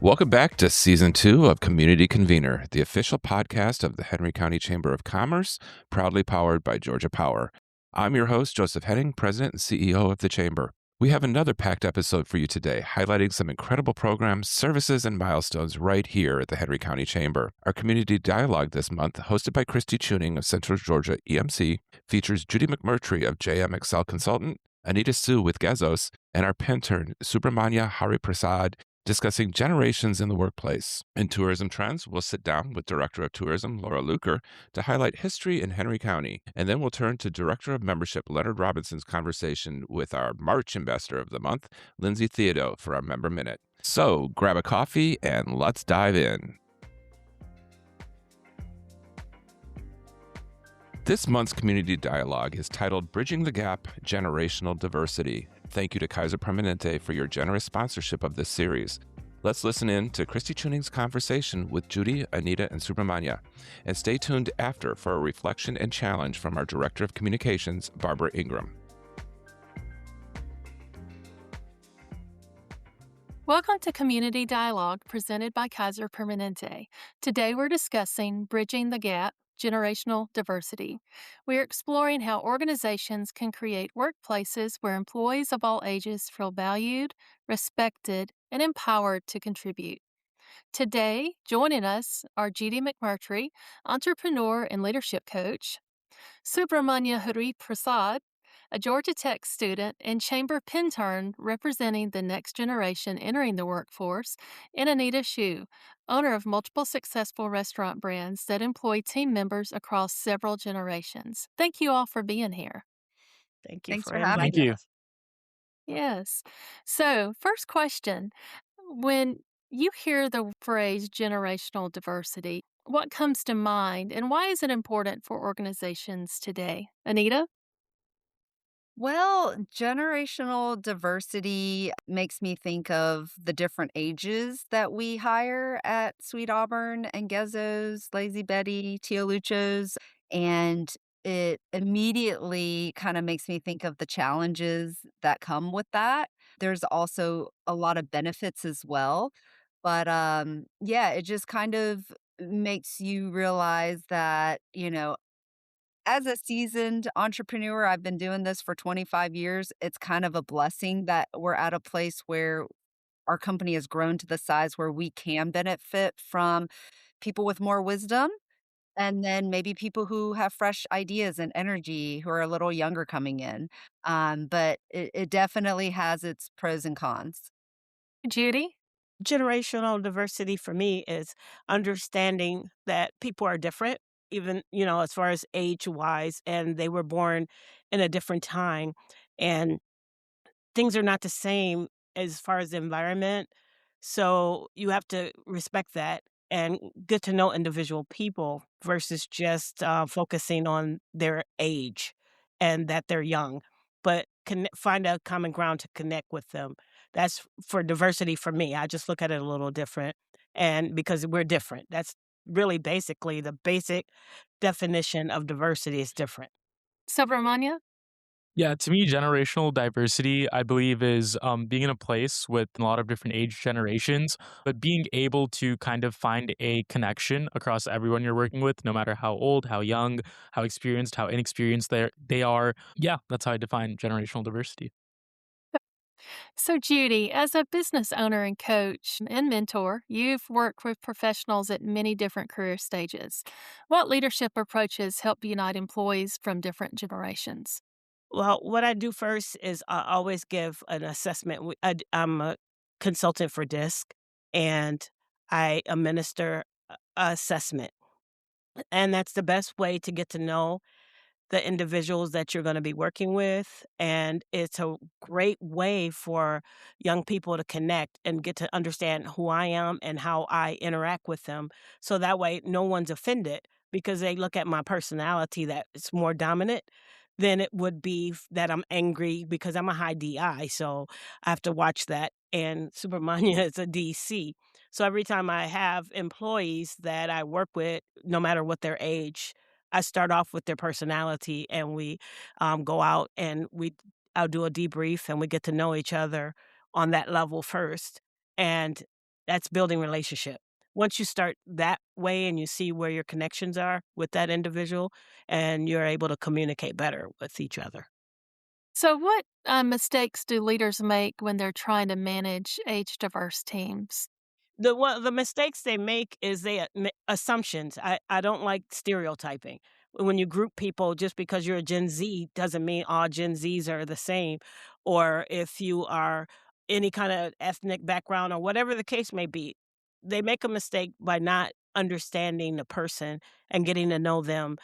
Welcome back to Season 2 of Community Convener, the official podcast of the Henry County Chamber of Commerce, proudly powered by Georgia Power. I'm your host, Joseph Henning, President and CEO of the Chamber. We have another packed episode for you today, highlighting some incredible programs, services, and milestones right here at the Henry County Chamber. Our community dialogue this month, hosted by Christy Chewning of Central Georgia EMC, features Judy McMurtry of JM EXCEL Consultant, Anita Hsu with Gezzo, and our intern, Subramanya Hariprasad, discussing generations in the workplace. In Tourism Trends, we'll sit down with Director of Tourism, Laura Luker, to highlight history in Henry County. And then we'll turn to Director of Membership, Leonard Robinson's conversation with our March Ambassador of the Month, Lindsay Theodo, for our Member Minute. So grab a coffee and let's dive in. This month's community dialogue is titled Bridging the Gap, Generational Diversity. Thank you to Kaiser Permanente for your generous sponsorship of this series. Let's listen in to Christy Chewning's conversation with Judy, Anita, and Subramanya. And stay tuned after for a reflection and challenge from our Director of Communications, Barbara Ingram. Welcome to Community Dialogue presented by Kaiser Permanente. Today we're discussing Bridging the Gap, Generational Diversity. We are exploring how organizations can create workplaces where employees of all ages feel valued, respected, and empowered to contribute. Today, joining us are Judy McMurtry, entrepreneur and leadership coach, Subramanya Hariprasad, a Georgia Tech student and Chamber PIN Intern representing the next generation entering the workforce, and Anita Hsu, owner of multiple successful restaurant brands that employ team members across several generations. Thank you all for being here. Thanks for having us. Yes. So, first question. When you hear the phrase generational diversity, what comes to mind and why is it important for organizations today? Anita? Well, generational diversity makes me think of the different ages that we hire at Sweet Auburn and Gezzo's, Lazy Betty, Tio Lucho's, and it immediately kind of makes me think of the challenges that come with that. There's also a lot of benefits as well. But yeah, it just kind of makes you realize that, as a seasoned entrepreneur, I've been doing this for 25 years. It's kind of a blessing that we're at a place where our company has grown to the size where we can benefit from people with more wisdom and then maybe people who have fresh ideas and energy who are a little younger coming in. But it definitely has its pros and cons. Judy? Generational diversity for me is understanding that people are different, even, as far as age wise, and they were born in a different time. And things are not the same as far as the environment. So you have to respect that and get to know individual people versus just focusing on their age and that they're young, but find a common ground to connect with them. That's for diversity for me. I just look at it a little different. And because we're different, that's really basically the basic definition of diversity is different. Subramanya? Yeah, to me, generational diversity, I believe, is being in a place with a lot of different age generations, but being able to kind of find a connection across everyone you're working with, no matter how old, how young, how experienced, how inexperienced they are. Yeah, that's how I define generational diversity. So, Judy, as a business owner and coach and mentor, you've worked with professionals at many different career stages. What leadership approaches help unite employees from different generations? Well, what I do first is I always give an assessment. I'm a consultant for DISC, and I administer assessment. And that's the best way to get to know the individuals that you're going to be working with. And it's a great way for young people to connect and get to understand who I am and how I interact with them. So that way, no one's offended because they look at my personality that it's more dominant than it would be that I'm angry because I'm a high DI. So I have to watch that. And Supermania is a DC. So every time I have employees that I work with, no matter what their age, I start off with their personality and we go out and I'll do a debrief and we get to know each other on that level first. And That's building relationship. Once you start that way and you see where your connections are with that individual, and you're able to communicate better with each other. So, what mistakes do leaders make when they're trying to manage age diverse teams? The mistakes they make is assumptions. I don't like stereotyping. When you group people just because you're a Gen Z doesn't mean all Gen Zs are the same, or if you are any kind of ethnic background or whatever the case may be. They make a mistake by not understanding the person and getting to know them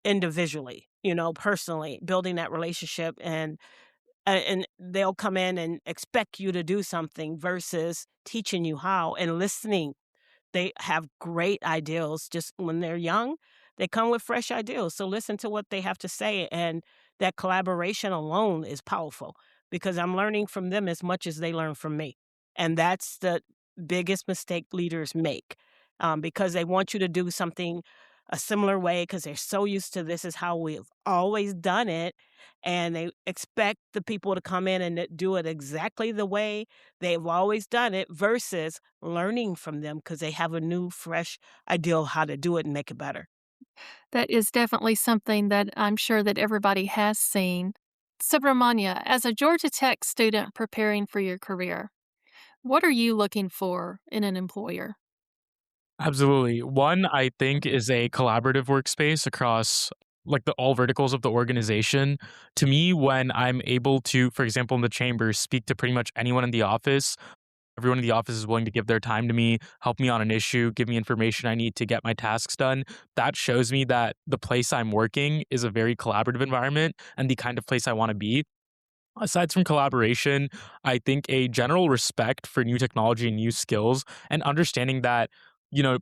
individually, personally, building that relationship, and they'll come in and expect you to do something versus teaching you how and listening. They have great ideals just when they're young. They come with fresh ideals. So listen to what they have to say. And that collaboration alone is powerful because I'm learning from them as much as they learn from me. And that's the biggest mistake leaders make because they want you to do something a similar way because they're so used to this is how we've always done it. And they expect the people to come in and do it exactly the way they've always done it versus learning from them because they have a new, fresh idea of how to do it and make it better. That is definitely something that I'm sure that everybody has seen. Subramanya, as a Georgia Tech student preparing for your career, what are you looking for in an employer? Absolutely. One, I think, is a collaborative workspace across like the all verticals of the organization. To me, when I'm able to, for example, in the chamber, speak to pretty much anyone in the office, everyone in the office is willing to give their time to me, help me on an issue, give me information I need to get my tasks done. That shows me that the place I'm working is a very collaborative environment and the kind of place I want to be. Aside from collaboration, I think a general respect for new technology and new skills and understanding that,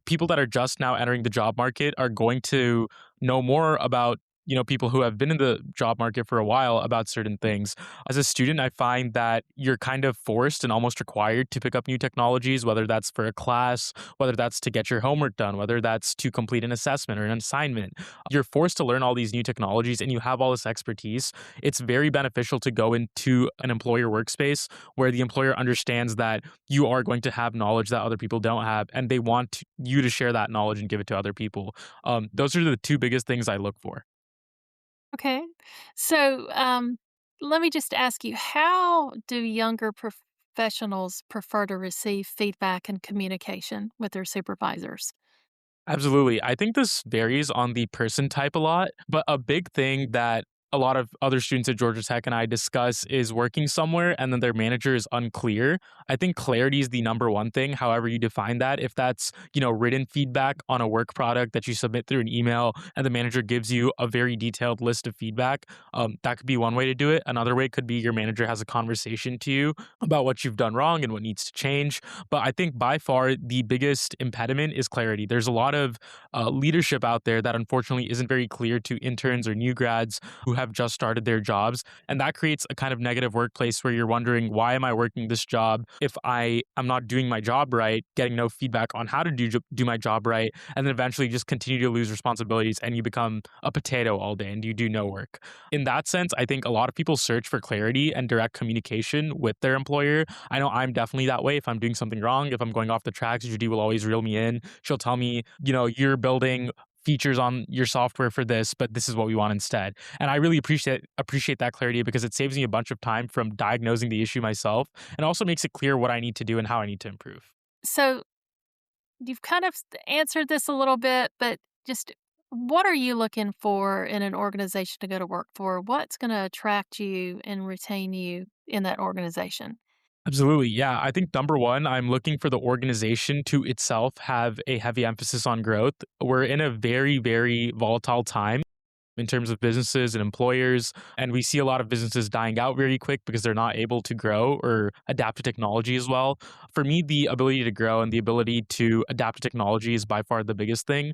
people that are just now entering the job market are going to know more about, people who have been in the job market for a while about certain things. As a student, I find that you're kind of forced and almost required to pick up new technologies, whether that's for a class, whether that's to get your homework done, whether that's to complete an assessment or an assignment. You're forced to learn all these new technologies and you have all this expertise. It's very beneficial to go into an employer workspace where the employer understands that you are going to have knowledge that other people don't have, and they want you to share that knowledge and give it to other people. Those are the two biggest things I look for. Okay. So, let me just ask you, how do younger professionals prefer to receive feedback and communication with their supervisors? Absolutely. I think this varies on the person type a lot, but a big thing that a lot of other students at Georgia Tech and I discuss is working somewhere and then their manager is unclear. I think clarity is the number one thing, however you define that. If that's, written feedback on a work product that you submit through an email and the manager gives you a very detailed list of feedback, that could be one way to do it. Another way could be your manager has a conversation to you about what you've done wrong and what needs to change. But I think by far the biggest impediment is clarity. There's a lot of leadership out there that unfortunately isn't very clear to interns or new grads who have just started their jobs. And that creates a kind of negative workplace where you're wondering, why am I working this job if I am not doing my job right, getting no feedback on how to do my job right, and then eventually just continue to lose responsibilities and you become a potato all day and you do no work. In that sense, I think a lot of people search for clarity and direct communication with their employer. I know I'm definitely that way. If I'm doing something wrong, if I'm going off the tracks, Judy will always reel me in. She'll tell me, you're building features on your software for this, but this is what we want instead. And I really appreciate that clarity because it saves me a bunch of time from diagnosing the issue myself and also makes it clear what I need to do and how I need to improve. So, you've kind of answered this a little bit, but just what are you looking for in an organization to go to work for? What's going to attract you and retain you in that organization? Absolutely. Yeah. I think number one, I'm looking for the organization to itself have a heavy emphasis on growth. We're in a very, very volatile time in terms of businesses and employers. And we see a lot of businesses dying out very quick because they're not able to grow or adapt to technology as well. For me, the ability to grow and the ability to adapt to technology is by far the biggest thing.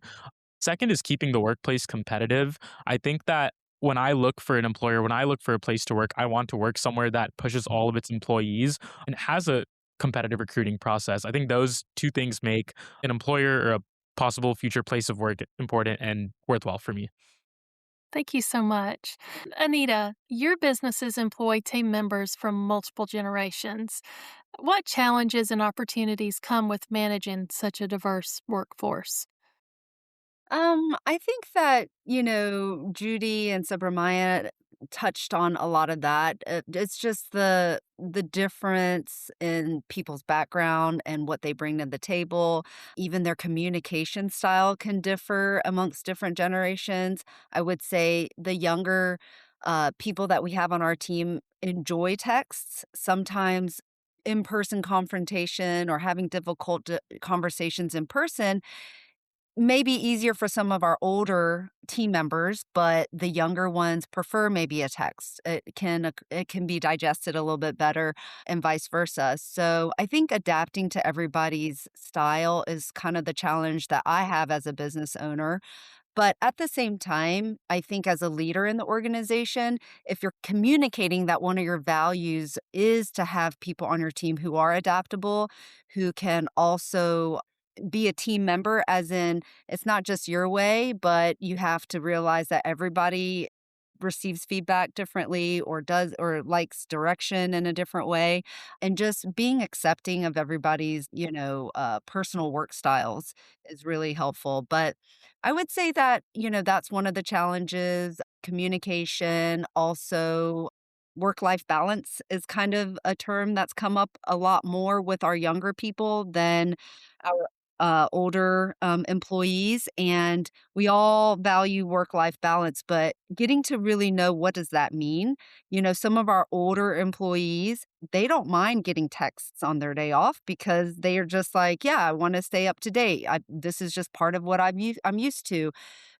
Second is keeping the workplace competitive. I think that when I look for an employer, when I look for a place to work, I want to work somewhere that pushes all of its employees and has a competitive recruiting process. I think those two things make an employer or a possible future place of work important and worthwhile for me. Thank you so much. Anita, your businesses employ team members from multiple generations. What challenges and opportunities come with managing such a diverse workforce? I think that, Judy and Subramanya touched on a lot of that. It's just the difference in people's background and what they bring to the table. Even their communication style can differ amongst different generations. I would say the younger people that we have on our team enjoy texts. Sometimes in-person confrontation or having difficult conversations in person may be easier for some of our older team members, but the younger ones prefer maybe a text. It can be digested a little bit better and vice versa. So I think adapting to everybody's style is kind of the challenge that I have as a business owner. But at the same time, I think as a leader in the organization, if you're communicating that one of your values is to have people on your team who are adaptable, who can also be a team member, as in it's not just your way, but you have to realize that everybody receives feedback differently or does or likes direction in a different way, and just being accepting of everybody's personal work styles is really helpful. But I would say that that's one of the challenges. Communication, also work life balance is kind of a term that's come up a lot more with our younger people than our older employees, and we all value work life balance, but getting to really know, what does that mean? Some of our older employees, they don't mind getting texts on their day off because they are just like, yeah, I want to stay up to date. This is just part of what I'm used to.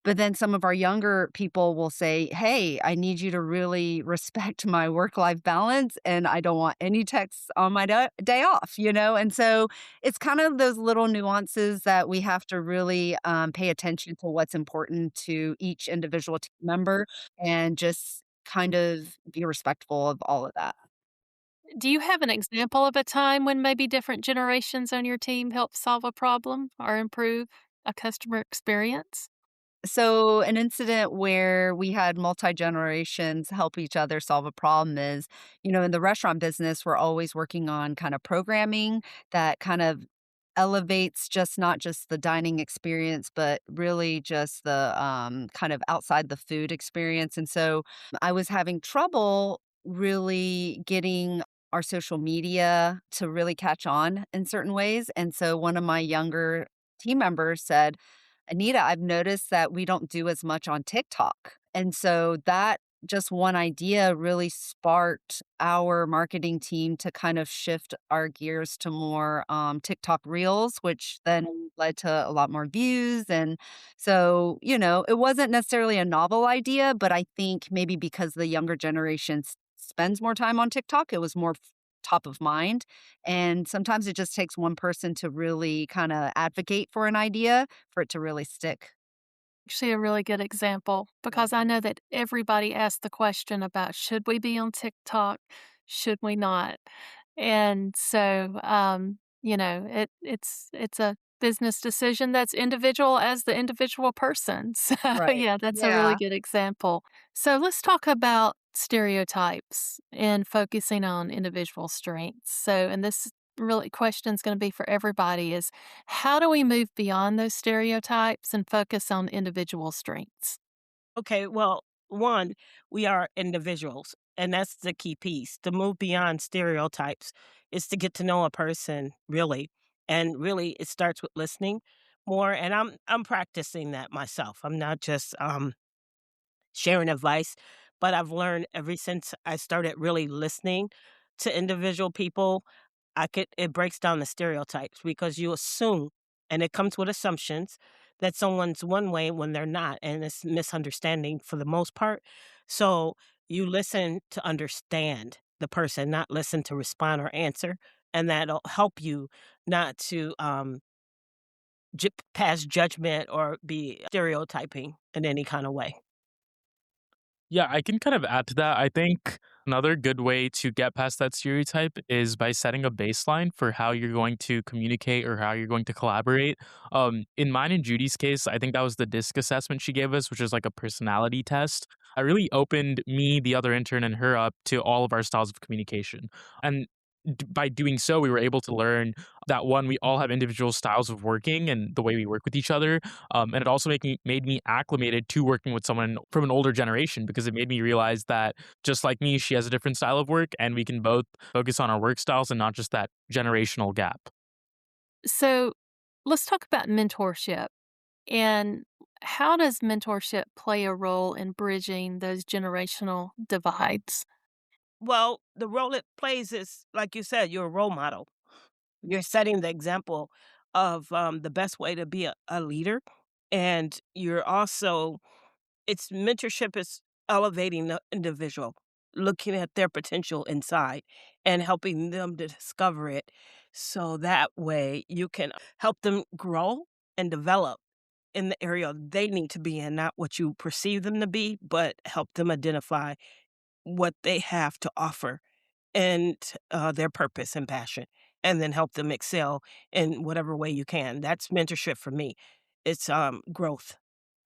But then some of our younger people will say, hey, I need you to really respect my work life balance, and I don't want any texts on my day off, And so it's kind of those little nuances that we have to really pay attention to what's important to each individual team member, and just kind of be respectful of all of that. Do you have an example of a time when maybe different generations on your team helped solve a problem or improve a customer experience? So, an incident where we had multi generations help each other solve a problem is, in the restaurant business, we're always working on kind of programming that kind of elevates just not just the dining experience, but really just the kind of outside the food experience. And so I was having trouble really getting our social media to really catch on in certain ways. And so one of my younger team members said, Anita, I've noticed that we don't do as much on TikTok. And so that just one idea really sparked our marketing team to kind of shift our gears to more TikTok reels, which then led to a lot more views. And so, it wasn't necessarily a novel idea, but I think maybe because the younger generation spends more time on TikTok, it was more top of mind. And sometimes it just takes one person to really kind of advocate for an idea for it to really stick. Actually, a really good example because I know that everybody asks the question about should we be on TikTok? Should we not? And so, it's a business decision that's individual as the individual person. So, Right. yeah, that's a really Yeah. good example. So, let's talk about stereotypes and focusing on individual strengths. So, and this really question is going to be for everybody is how do we move beyond those stereotypes and focus on individual strengths? Okay, well, one, we are individuals, and that's the key piece. To move beyond stereotypes is to get to know a person really, and really it starts with listening more. And I'm practicing that myself. I'm not just sharing advice, but I've learned ever since I started really listening to individual people, it breaks down the stereotypes because you assume, and it comes with assumptions, that someone's one way when they're not, and it's misunderstanding for the most part. So you listen to understand the person, not listen to respond or answer, and that'll help you not to pass judgment or be stereotyping in any kind of way. Yeah, I can kind of add to that. I think another good way to get past that stereotype is by setting a baseline for how you're going to communicate or how you're going to collaborate. In mine and Judy's case, I think that was the DISC assessment she gave us, which is like a personality test. I really opened me, the other intern, and her up to all of our styles of communication. And by doing so, we were able to learn that one, we all have individual styles of working and the way we work with each other. And it also made me acclimated to working with someone from an older generation because it made me realize that just like me, she has a different style of work and we can both focus on our work styles and not just that generational gap. So let's talk about mentorship. And how does mentorship play a role in bridging those generational divides? Well, the role it plays is, like you said, you're a role model. You're setting the example of the best way to be a leader. And you're also, it's mentorship is elevating the individual, looking at their potential inside and helping them to discover it. So that way you can help them grow and develop in the area they need to be in, not what you perceive them to be, but help them identify what they have to offer and their purpose and passion, and then help them excel in whatever way you can. That's mentorship for me. It's growth.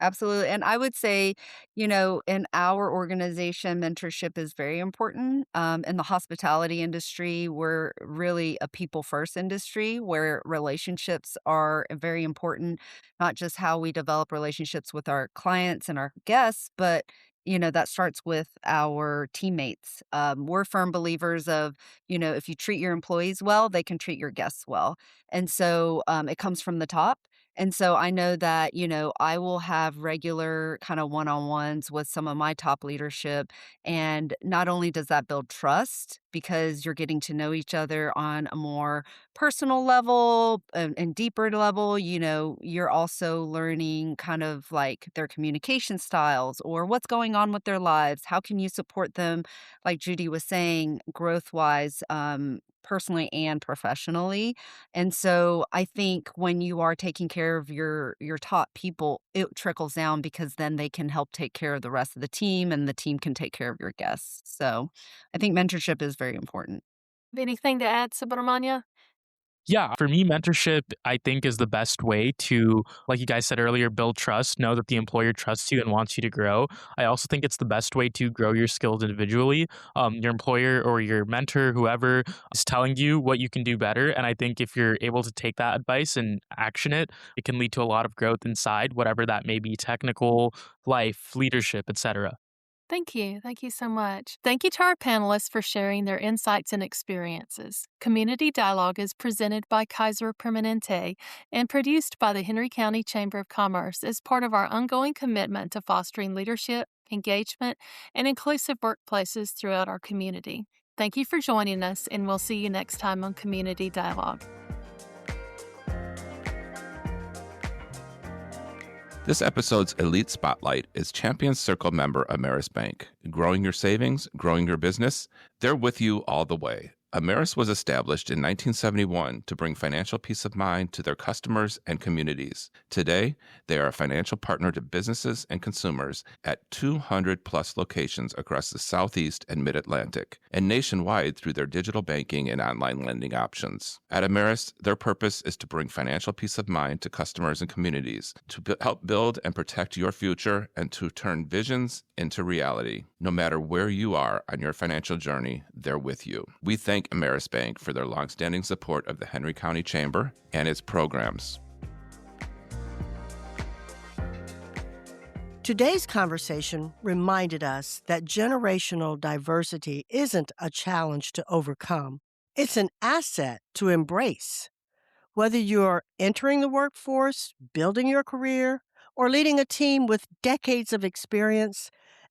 Absolutely. And I would say, in our organization, mentorship is very important. In the hospitality industry, we're really a people first industry where relationships are very important, not just how we develop relationships with our clients and our guests, but that starts with our teammates. We're firm believers of, if you treat your employees well, they can treat your guests well. And so it comes from the top. And so I know that, I will have regular kind of one-on-ones with some of my top leadership. And not only does that build trust because you're getting to know each other on a more personal level and deeper level, you're also learning kind of like their communication styles or what's going on with their lives. How can you support them, like Judy was saying, growth-wise, personally and professionally. And so I think when you are taking care of your top people, it trickles down because then they can help take care of the rest of the team and the team can take care of your guests. So I think mentorship is very important. Anything to add, Subramanya? Yeah, for me, mentorship, I think, is the best way to, like you guys said earlier, build trust, know that the employer trusts you and wants you to grow. I also think it's the best way to grow your skills individually. Your employer or your mentor, whoever, is telling you what you can do better. And I think if you're able to take that advice and action it, it can lead to a lot of growth inside, whatever that may be, technical, life, leadership, etc. Thank you. Thank you so much. Thank you to our panelists for sharing their insights and experiences. Community Dialogue is presented by Kaiser Permanente and produced by the Henry County Chamber of Commerce as part of our ongoing commitment to fostering leadership, engagement, and inclusive workplaces throughout our community. Thank you for joining us, and we'll see you next time on Community Dialogue. This episode's Elite Spotlight is Champion Circle member Ameris Bank. Growing your savings, growing your business, they're with you all the way. Ameris was established in 1971 to bring financial peace of mind to their customers and communities. Today, they are a financial partner to businesses and consumers at 200-plus locations across the Southeast and Mid-Atlantic, and nationwide through their digital banking and online lending options. At Ameris, their purpose is to bring financial peace of mind to customers and communities, to help build and protect your future, and to turn visions into reality. No matter where you are on your financial journey, they're with you. We thank Ameris Bank for their longstanding support of the Henry County Chamber and its programs. Today's conversation reminded us that generational diversity isn't a challenge to overcome. It's an asset to embrace. Whether you're entering the workforce, building your career, or leading a team with decades of experience,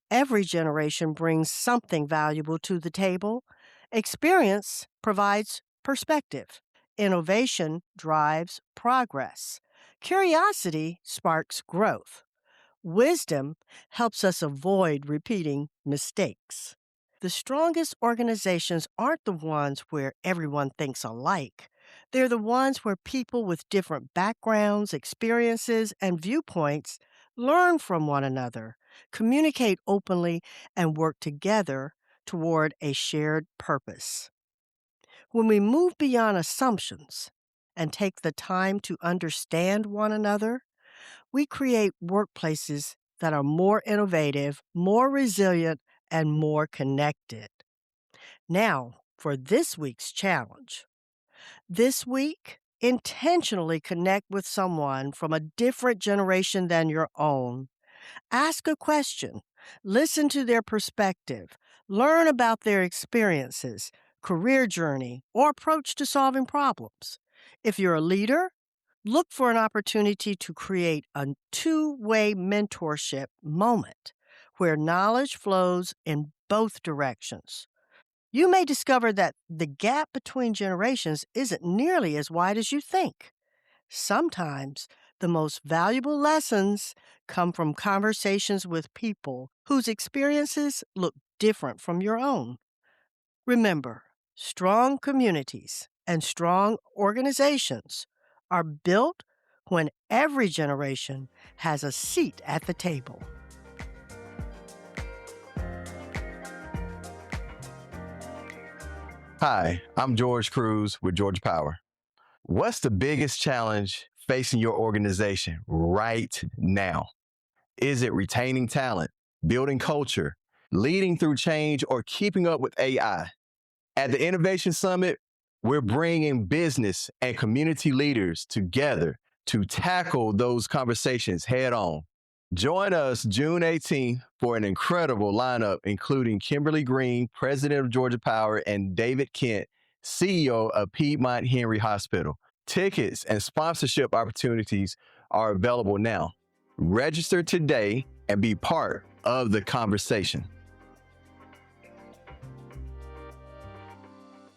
every generation brings something valuable to the table. Experience provides perspective. Innovation drives progress. Curiosity sparks growth. Wisdom helps us avoid repeating mistakes. The strongest organizations aren't the ones where everyone thinks alike. They're the ones where people with different backgrounds, experiences, and viewpoints learn from one another, communicate openly, and work together toward a shared purpose. When we move beyond assumptions and take the time to understand one another, we create workplaces that are more innovative, more resilient, and more connected. Now, for this week's challenge. This week, intentionally connect with someone from a different generation than your own. Ask a question, listen to their perspective, learn about their experiences, career journey, or approach to solving problems. If you're a leader, look for an opportunity to create a two-way mentorship moment where knowledge flows in both directions. You may discover that the gap between generations isn't nearly as wide as you think. Sometimes the most valuable lessons come from conversations with people whose experiences look different from your own. Remember, strong communities and strong organizations are built when every generation has a seat at the table. Hi, I'm George Cruz with Georgia Power. What's the biggest challenge facing your organization right now? Is it retaining talent, building culture, leading through change, or keeping up with AI? At the Innovation Summit, we're bringing business and community leaders together to tackle those conversations head on. Join us June 18th for an incredible lineup, including Kimberly Green, President of Georgia Power, and David Kent, CEO of Piedmont Henry Hospital. Tickets and sponsorship opportunities are available now. Register today and be part of the conversation.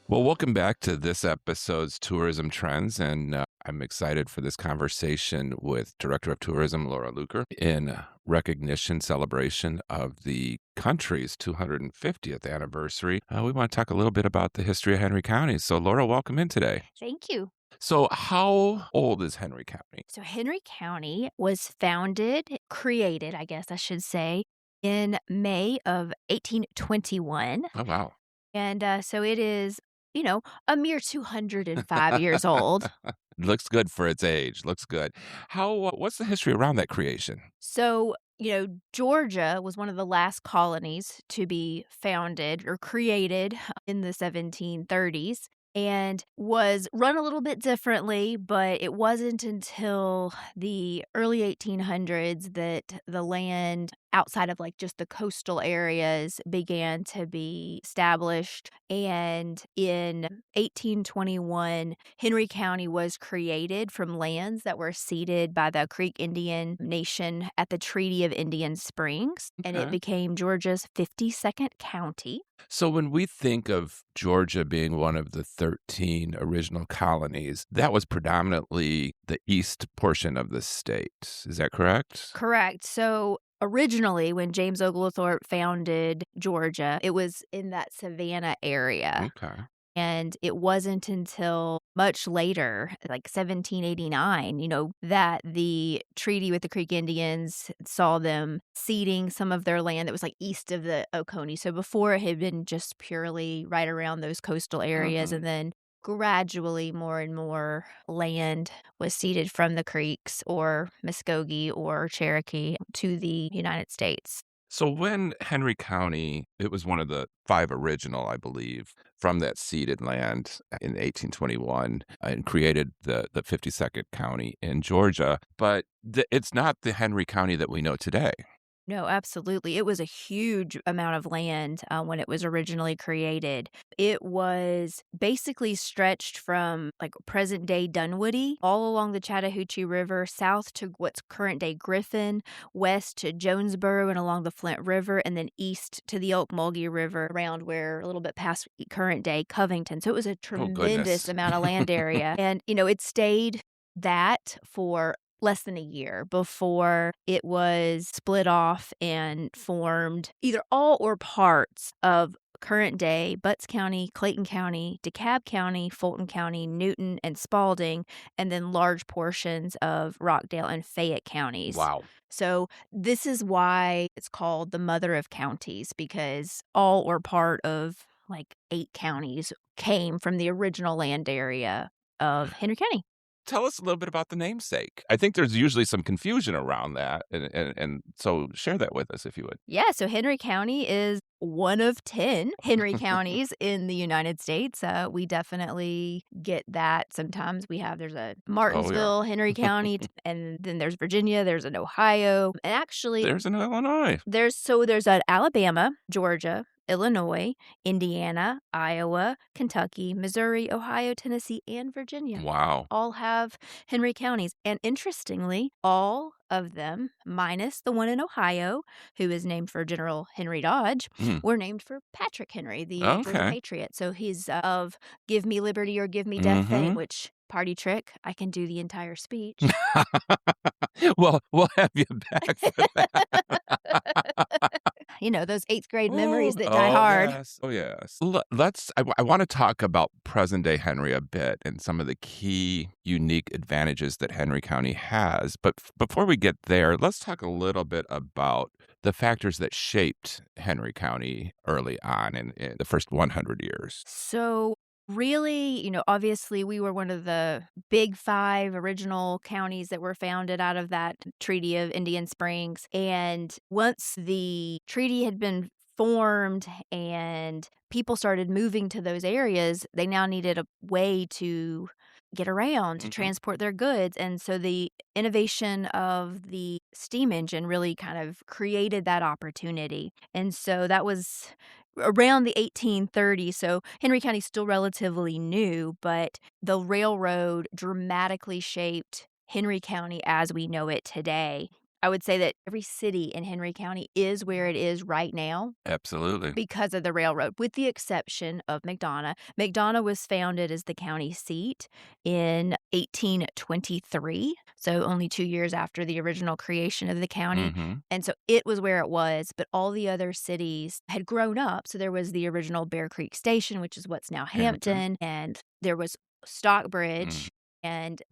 Well, welcome back to this episode's Tourism Trends, and I'm excited for this conversation with Director of Tourism Laura Luker in recognition celebration of the country's 250th anniversary. We want to talk a little bit about the history of Henry County. So, Laura, welcome in today. Thank you. So, how old is Henry County? So Henry County was created, I guess I should say, in May of 1821. Oh, wow. And so it is, a mere 205 years old. Looks good for its age. Looks good. What's the history around that creation? So, Georgia was one of the last colonies to be founded or created in the 1730s. And was run a little bit differently, but it wasn't until the early 1800s that the land outside of just the coastal areas began to be established. And in 1821, Henry County was created from lands that were ceded by the Creek Indian Nation at the Treaty of Indian Springs, and it Okay. became Georgia's 52nd county. So when we think of Georgia being one of the 13 original colonies, that was predominantly the east portion of the state. Is that correct? Correct. So originally, when James Oglethorpe founded Georgia, it was in that Savannah area. Okay. And it wasn't until much later, like 1789, that the treaty with the Creek Indians saw them ceding some of their land that was east of the Oconee. So before it had been just purely right around those coastal areas. Mhm. And then gradually more and more land was ceded from the Creeks or Muskogee or Cherokee to the United States. So when Henry County, it was one of the 5 original, I believe, from that ceded land in 1821 and created the 52nd county in Georgia. But it's not the Henry County that we know today. No, absolutely. It was a huge amount of land when it was originally created. It was basically stretched from present-day Dunwoody all along the Chattahoochee River, south to what's current-day Griffin, west to Jonesboro and along the Flint River, and then east to the Ocmulgee River around where a little bit past current-day Covington. So it was a tremendous amount of land area. And, it stayed that for less than a year before it was split off and formed either all or parts of current day Butts County, Clayton County, DeKalb County, Fulton County, Newton, and Spalding, and then large portions of Rockdale and Fayette counties. Wow. So this is why it's called the Mother of Counties, because all or part of 8 counties came from the original land area of Henry County. tell us a little bit about the namesake. I think there's usually some confusion around that. And so share that with us if you would. Yeah, so Henry County is one of 10 Henry counties in the United States. We definitely get that. Sometimes there's a Martinsville, Henry County, and then there's Virginia, there's an Ohio, and actually There's an Illinois. there's an Alabama, Georgia, Illinois, Indiana, Iowa, Kentucky, Missouri, Ohio, Tennessee, and Virginia. Wow. All have Henry counties. And interestingly, all of them, minus the one in Ohio, who is named for General Henry Dodge, were named for Patrick Henry, the Georgia Patriot. So he's of give me liberty or give me death fame, which party trick, I can do the entire speech. Well, we'll have you back for that. You know, those 8th grade memories that die hard. Yes. Oh, yes. I want to talk about present day Henry a bit and some of the key unique advantages that Henry County has. But before we get there, let's talk a little bit about the factors that shaped Henry County early on in the first 100 years. So really, obviously we were one of the big 5 original counties that were founded out of that Treaty of Indian Springs. And once the treaty had been formed and people started moving to those areas, they now needed a way to get around to transport their goods. And so the innovation of the steam engine really kind of created that opportunity. And so that was around the 1830s. So Henry County is still relatively new, but the railroad dramatically shaped Henry County as we know it today. I would say that every city in Henry County is where it is right now. Absolutely. Because of the railroad, with the exception of McDonough. McDonough was founded as the county seat in 1823, so only 2 years after the original creation of the county. And so it was where it was, but all the other cities had grown up. So there was the original Bear Creek Station, which is what's now Hampton, and there was Stockbridge.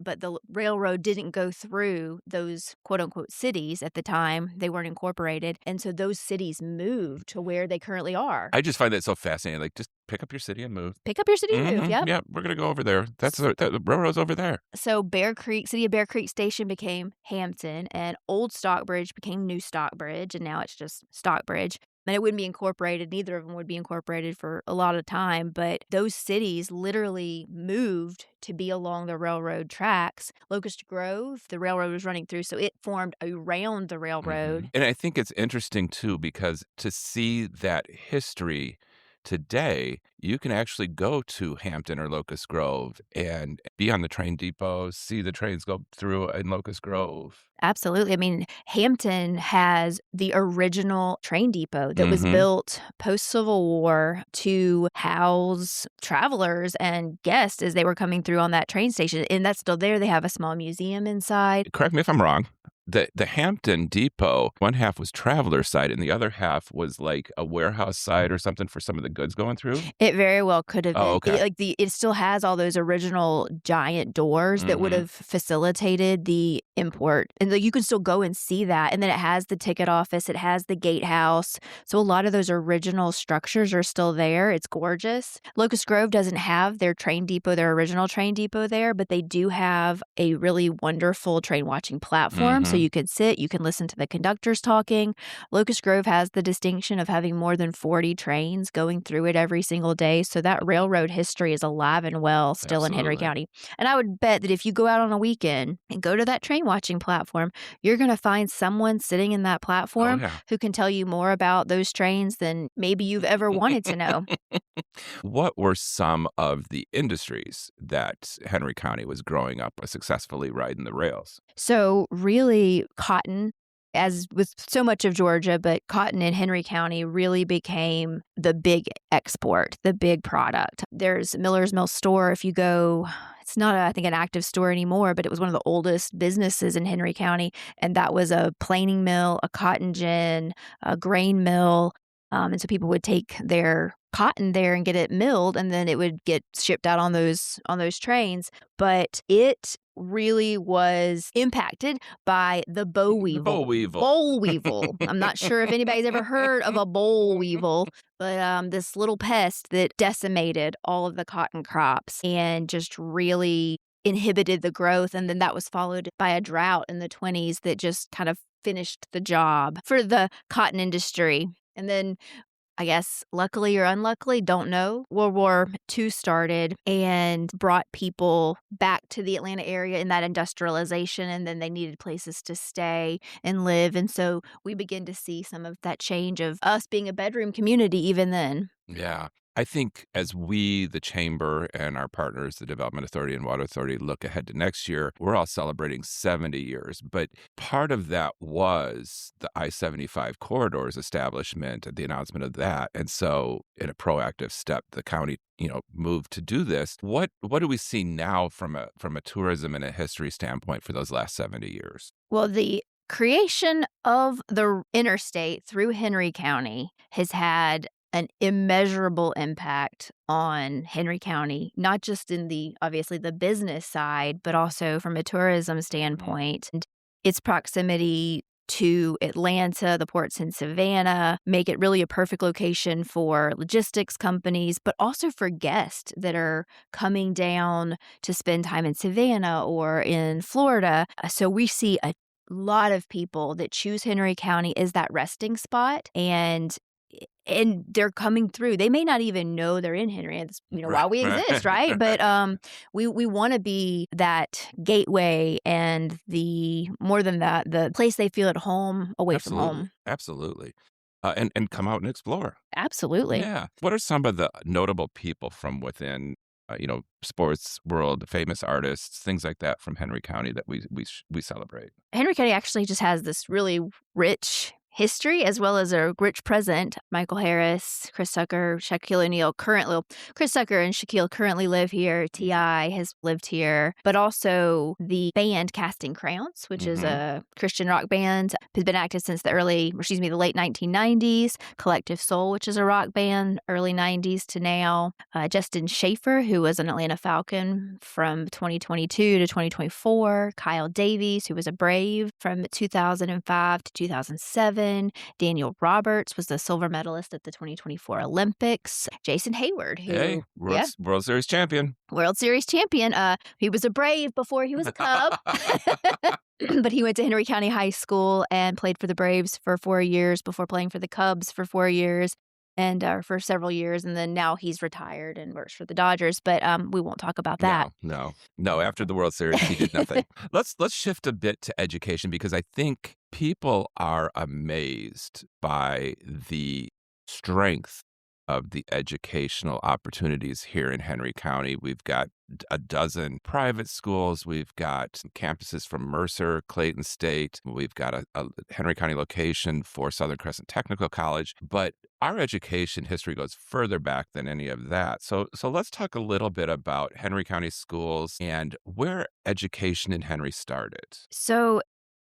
But the railroad didn't go through those quote unquote cities at the time. They weren't incorporated. And so those cities moved to where they currently are. I just find that so fascinating. Like, just pick up your city and move. Pick up your city and move. Yep. Yeah, we're going to go over there. The railroad's over there. So City of Bear Creek Station became Hampton, and Old Stockbridge became New Stockbridge, and now it's just Stockbridge. And it wouldn't be incorporated. Neither of them would be incorporated for a lot of time. But those cities literally moved to be along the railroad tracks. Locust Grove, the railroad was running through, so it formed around the railroad. And I think it's interesting, too, because to see that history today, you can actually go to Hampton or Locust Grove and be on the train depot, see the trains go through in Locust Grove. Absolutely. I mean, Hampton has the original train depot that was built post-Civil War to house travelers and guests as they were coming through on that train station. And that's still there. They have a small museum inside. Correct me if I'm wrong. The Hampton Depot, one half was traveler side and the other half was like a warehouse side or something for some of the goods going through? It very well could have been. Okay. It still has all those original giant doors that would have facilitated the import. And you can still go and see that. And then it has the ticket office. It has the gatehouse. So a lot of those original structures are still there. It's gorgeous. Locust Grove doesn't have their train depot, their original train depot there, but they do have a really wonderful train watching platform. So you can sit, you can listen to the conductors talking. Locust Grove has the distinction of having more than 40 trains going through it every single day. So that railroad history is alive and well still in Henry County. And I would bet that if you go out on a weekend and go to that train watching platform, you're going to find someone sitting in that platform who can tell you more about those trains than maybe you've ever wanted to know. What were some of the industries that Henry County was growing up successfully riding the rails? So really cotton, as with so much of Georgia, but cotton in Henry County really became the big export, the big product. There's Miller's Mill store. If you go, it's not, I think, an active store anymore, but it was one of the oldest businesses in Henry County. And that was a planing mill, a cotton gin, a grain mill. And so people would take their cotton there and get it milled, and then it would get shipped out on those trains. But it really was impacted by the boll weevil. Boll weevil. I'm not sure if anybody's ever heard of a boll weevil, but this little pest that decimated all of the cotton crops and just really inhibited the growth. And then that was followed by a drought in the 20s that just kind of finished the job for the cotton industry. And then I guess, luckily or unluckily, don't know, World War II started and brought people back to the Atlanta area in that industrialization, and then they needed places to stay and live. And so we begin to see some of that change of us being a bedroom community even then. Yeah. I think as we, the Chamber, and our partners, the Development Authority and Water Authority, look ahead to next year, we're all celebrating 70 years. But part of that was the I-75 corridor's establishment and the announcement of that. And so in a proactive step, the county, moved to do this. What do we see now from a tourism and a history standpoint for those last 70 years? Well, the creation of the interstate through Henry County has had an immeasurable impact on Henry County, not just in obviously the business side, but also from a tourism standpoint. And its proximity to Atlanta, the ports in Savannah, make it really a perfect location for logistics companies, but also for guests that are coming down to spend time in Savannah or in Florida. So we see a lot of people that choose Henry County as that resting spot, and they're coming through. They may not even know they're in Henry, while we exist, right? But we want to be that gateway and more than that, the place they feel at home away from home. Absolutely. And come out and explore. Absolutely. Yeah. What are some of the notable people from within, sports world, famous artists, things like that from Henry County that we celebrate? Henry County actually just has this really rich history as well as a rich present. Michael Harris, Chris Tucker, Shaquille O'Neal Chris Tucker and Shaquille currently live here. T.I. has lived here, but also the band Casting Crowns, which is a Christian rock band, has been active since the late 1990s. Collective Soul, which is a rock band, early 90s to now. Justin Schaefer, who was an Atlanta Falcon from 2022 to 2024. Kyle Davies, who was a Brave from 2005 to 2007. Daniel Roberts was the silver medalist at the 2024 Olympics. Jason Hayward, who World Series champion. World Series champion. He was a Brave before he was a Cub. But he went to Henry County High School and played for the Braves for 4 years before playing for the Cubs for 4 years. And for several years, and then now he's retired and works for the Dodgers. But we won't talk about that. No. After the World Series, he did nothing. Let's shift a bit to education, because I think people are amazed by the strength of the educational opportunities here in Henry County. We've got a dozen private schools. We've got campuses from Mercer, Clayton State. We've got a Henry County location for Southern Crescent Technical College. But our education history goes further back than any of that. So let's talk a little bit about Henry County schools and where education in Henry started. So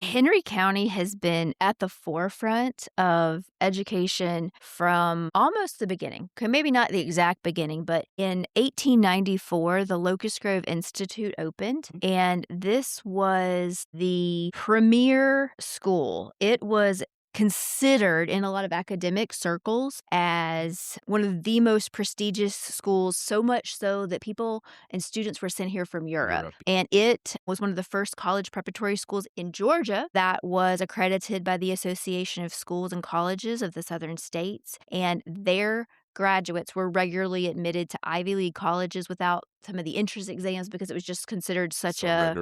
Henry County has been at the forefront of education from almost the beginning. Okay, maybe not the exact beginning, but in 1894, the Locust Grove Institute opened, and this was the premier school. It was considered in a lot of academic circles as one of the most prestigious schools, so much so that people and students were sent here from Europe. And it was one of the first college preparatory schools in Georgia that was accredited by the Association of Schools and Colleges of the Southern States. And their graduates were regularly admitted to Ivy League colleges without some of the entrance exams because it was just considered such a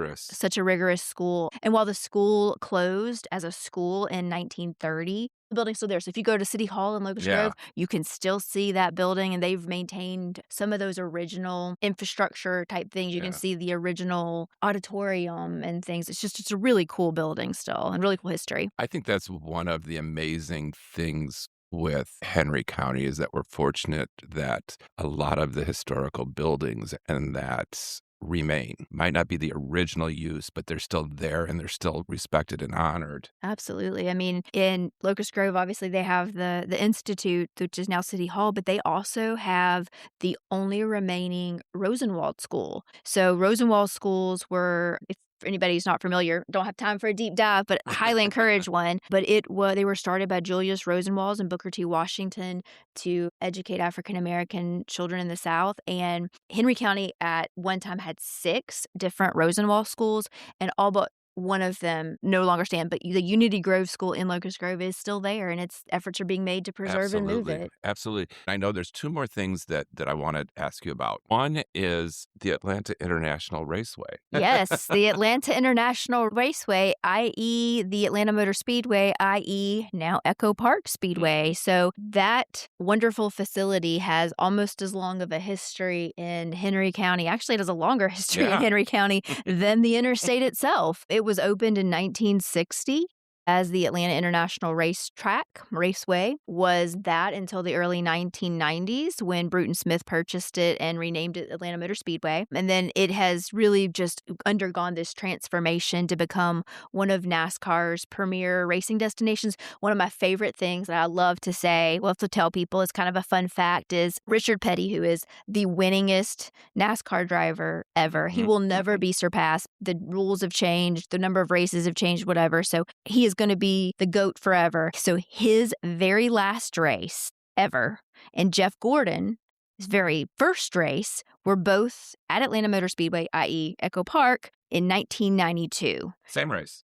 rigorous school. And while the school closed as a school in 1930, the building's still there. So if you go to City Hall in Locust Grove, you can still see that building, and they've maintained some of those original infrastructure type things. You can see the original auditorium and things. It's a really cool building still and really cool history. I think that's one of the amazing things with Henry County is that we're fortunate that a lot of the historical buildings and that remain. Might not be the original use, but they're still there and they're still respected and honored. Absolutely. I mean, in Locust Grove, obviously they have the Institute, which is now City Hall, but they also have the only remaining Rosenwald School. So Rosenwald schools were, For anybody who's not familiar, don't have time for a deep dive, but highly encourage one. But they were started by Julius Rosenwald and Booker T. Washington to educate African American children in the South. And Henry County at one time had 6 different Rosenwald schools, and all but one of them no longer stand, but the Unity Grove School in Locust Grove is still there, and efforts are being made to preserve and move it. Absolutely. I know there's 2 more things that I want to ask you about. One is the Atlanta International Raceway. Yes, the Atlanta International Raceway, i.e. the Atlanta Motor Speedway, i.e. now Echo Park Speedway. So that wonderful facility has almost as long of a history in Henry County. Actually, it has a longer history in Henry County than the interstate itself. It was opened in 1960 as the Atlanta International Raceway was that until the early 1990s when Bruton Smith purchased it and renamed it Atlanta Motor Speedway. And then it has really just undergone this transformation to become one of NASCAR's premier racing destinations. One of my favorite things that I love to say, to tell people, is kind of a fun fact, is Richard Petty, who is the winningest NASCAR driver ever. He will never be surpassed. The rules have changed. The number of races have changed, whatever. So he is going to be the GOAT forever. So his very last race ever and Jeff Gordon's very first race were both at Atlanta Motor Speedway, i.e. Echo Park, in 1992. Same race.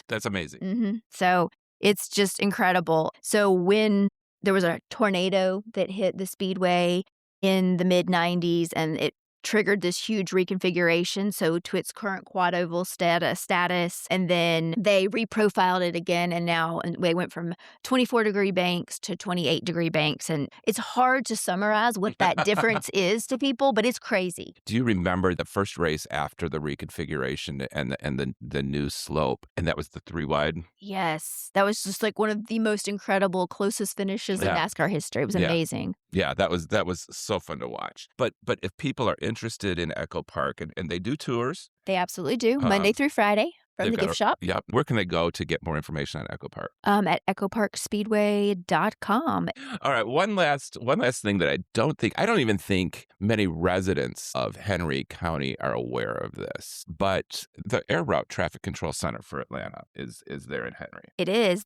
That's amazing. So it's just incredible. So when there was a tornado that hit the Speedway in the mid-90s and it triggered this huge reconfiguration, so to its current quad oval status, and then they reprofiled it again, and now they went from 24-degree banks to 28-degree banks, and it's hard to summarize what that difference is to people, but it's crazy. Do you remember the first race after the reconfiguration and the new slope, and that was the 3-wide? Yes, that was just like one of the most incredible closest finishes in NASCAR history. It was amazing. Yeah, that was so fun to watch. But if people are interested in Echo Park, and they do tours. They absolutely do, Monday through Friday from the gift shop. Yep. Where can they go to get more information on Echo Park? At echoparkspeedway.com. All right, one last thing that I don't even think many residents of Henry County are aware of this, but the Air Route Traffic Control Center for Atlanta is there in Henry. It is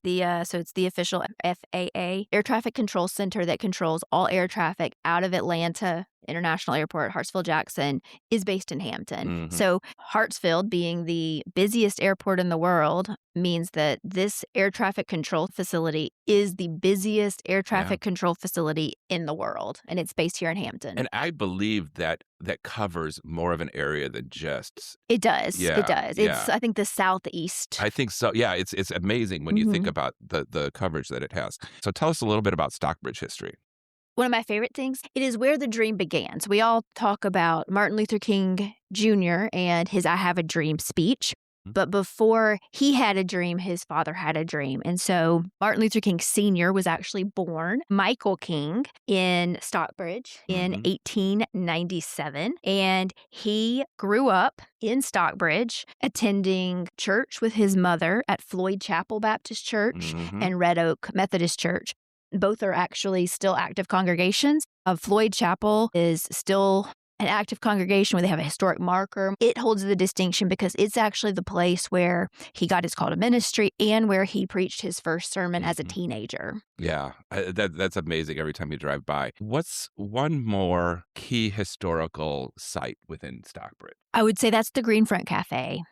so it's the official FAA Air Traffic Control Center that controls all air traffic out of Atlanta International Airport. Hartsfield-Jackson is based in Hampton. So Hartsfield, being the busiest airport in the world, means that this air traffic control facility is the busiest air traffic control facility in the world, and it's based here in Hampton. And I believe that covers more of an area than just... It does. Yeah, it does. It's, I think, the southeast. I think so. Yeah, it's amazing when you think about the coverage that it has. So tell us a little bit about Stockbridge history. One of my favorite things, it is where the dream began. So we all talk about Martin Luther King Jr. and his I Have a Dream speech. But before he had a dream, his father had a dream. And so Martin Luther King Sr. was actually born Michael King in Stockbridge in 1897. And he grew up in Stockbridge, attending church with his mother at Floyd Chapel Baptist Church and Red Oak Methodist Church. Both are actually still active congregations. Floyd Chapel is still an active congregation where they have a historic marker. It holds the distinction because it's actually the place where he got his call to ministry and where he preached his first sermon as a teenager. Yeah, that's amazing every time you drive by. What's one more key historical site within Stockbridge? I would say that's the Greenfront Cafe.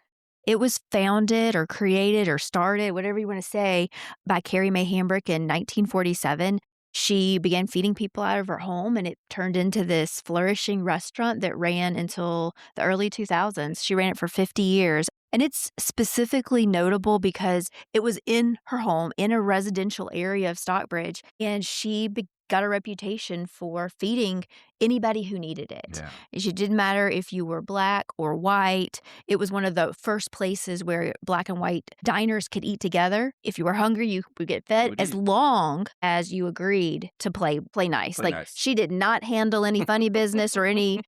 It was founded or created or started, whatever you want to say, by Carrie Mae Hambrick in 1947. She began feeding people out of her home, and it turned into this flourishing restaurant that ran until the early 2000s. She ran it for 50 years. And it's specifically notable because it was in her home, in a residential area of Stockbridge, and she got a reputation for feeding anybody who needed it. Yeah. It didn't matter if you were black or white. It was one of the first places where black and white diners could eat together. If you were hungry, you would get fed as long as you agreed to play nice. She did not handle any funny business or any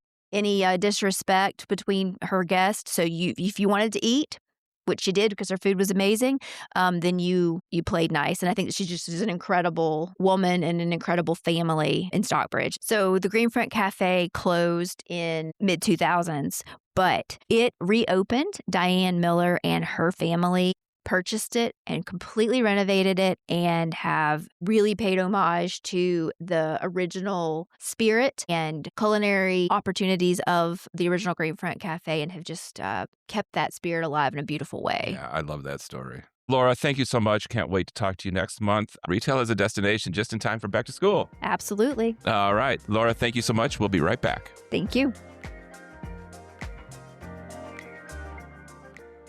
disrespect between her guests. So if you wanted to eat, which she did because her food was amazing, then you played nice. And I think that she just is an incredible woman and an incredible family in Stockbridge. So the Greenfront Cafe closed in mid-2000s, but it reopened. Diane Miller and her family purchased it and completely renovated it and have really paid homage to the original spirit and culinary opportunities of the original Greenfront Cafe and have just kept that spirit alive in a beautiful way. Yeah, I love that story. Laura, thank you so much. Can't wait to talk to you next month. Retail is a destination just in time for back to school. Absolutely. All right. Laura, thank you so much. We'll be right back. Thank you.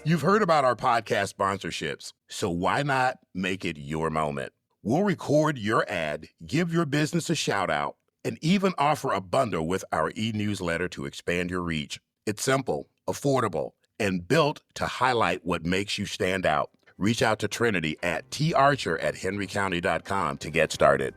You've heard about our podcast sponsorships, so why not make it your moment? We'll record your ad, give your business a shout out, and even offer a bundle with our e-newsletter to expand your reach. It's simple, affordable, and built to highlight what makes you stand out. Reach out to Trinity at tarcher@henrycounty.com to get started.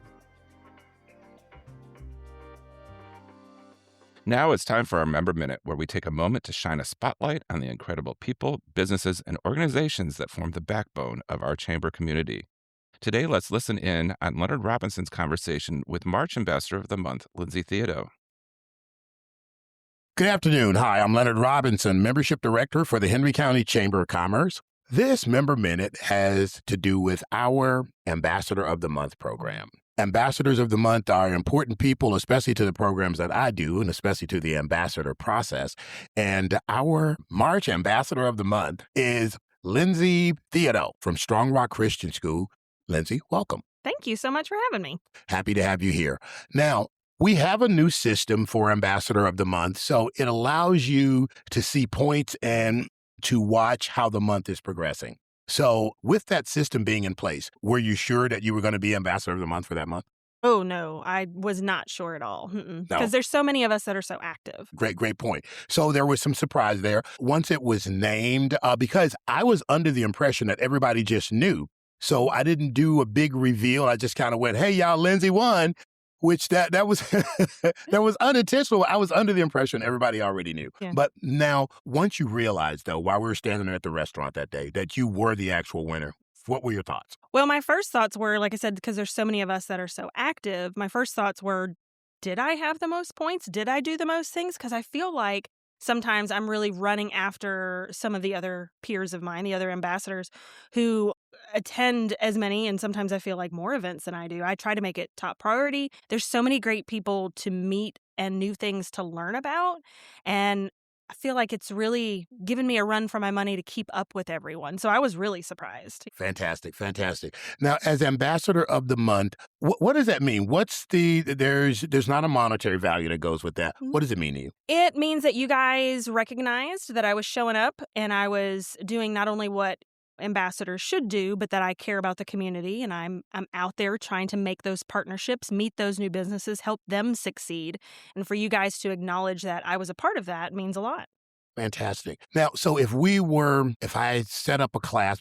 Now it's time for our Member Minute, where we take a moment to shine a spotlight on the incredible people, businesses, and organizations that form the backbone of our chamber community. Today, let's listen in on Leonard Robinson's conversation with March Ambassador of the Month, Lindsay Theodo. Good afternoon. Hi, I'm Leonard Robinson, Membership Director for the Henry County Chamber of Commerce. This Member Minute has to do with our Ambassador of the Month program. Ambassadors of the Month are important people, especially to the programs that I do, and especially to the ambassador process. And our March Ambassador of the Month is Lindsay Theodo from Strong Rock Christian School. Lindsay, welcome. Thank you so much for having me. Happy to have you here. Now, we have a new system for Ambassador of the Month, so it allows you to see points and to watch how the month is progressing. So with that system being in place, were you sure that you were going to be Ambassador of the Month for that month? Oh, no, I was not sure at all. No. Because there's so many of us that are so active. Great point. So there was some surprise there. Once it was named, because I was under the impression that everybody just knew. So I didn't do a big reveal. I just kind of went, hey, y'all, Lindsay won. Which that was that was unintentional. I was under the impression everybody already knew. Yeah. But now, once you realized, though, while we were standing there at the restaurant that day, that you were the actual winner, what were your thoughts? Well, my first thoughts were, like I said, because there's so many of us that are so active, my first thoughts were, did I have the most points? Did I do the most things? Because I feel like sometimes I'm really running after some of the other peers of mine, the other ambassadors who attend as many, and sometimes I feel like more events than I do. I try to make it top priority. There's so many great people to meet and new things to learn about. And I feel like it's really given me a run for my money to keep up with everyone. So I was really surprised. Fantastic. Now, as Ambassador of the Month, what does that mean? There's not a monetary value that goes with that. What does it mean to you? It means that you guys recognized that I was showing up and I was doing not only what ambassadors should do, but that I care about the community and I'm out there trying to make those partnerships, meet those new businesses, help them succeed. And for you guys to acknowledge that I was a part of that means a lot. Fantastic. Now, so if I set up a class